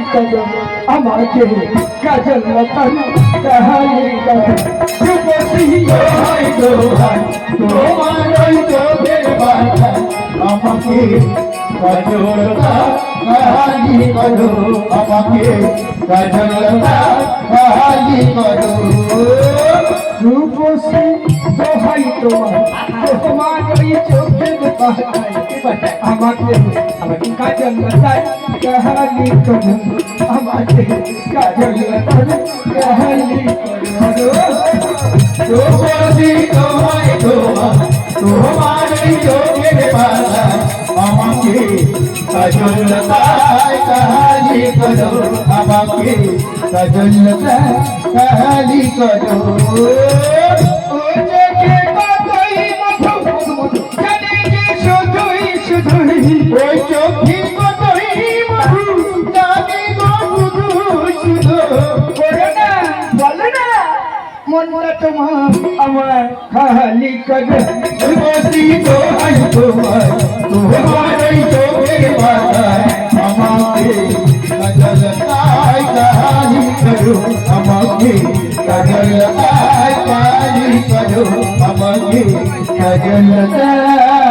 करो আমাকে কাজল লতার কাহালি করো রূপসী দোহাই দোহাই তোমার ওই চোখের বাধা আমাকে কাজল লতার কাহালি করো আমাকে কাজল লতার কাহালি করো রূপসী দোহাই তোমার ওই চোখের বাধা আমাকে কাজল লতার কাহালি করো আমাকে কাজল লতার কাহালি করো রূপসী দোহাই তোমার ওই চোখের বাধা আমাকে কাজল লতার কাহালি করো আমাকে কাজল লতার কাহালি করো ও চোখে কতই মধু জানে যে শুধুই শুধুই ওই চোখে কতই মধু জানে গো শুধু শুধু বলো না মনটা তোমার আমার খালি করে রূপসী দোহাই তোমার ওই চোখের বাধা আমাকে কাজল লতার কাহালি করো আমাকে কাজল লতার কাহালি করো আমাকে কাজল লতার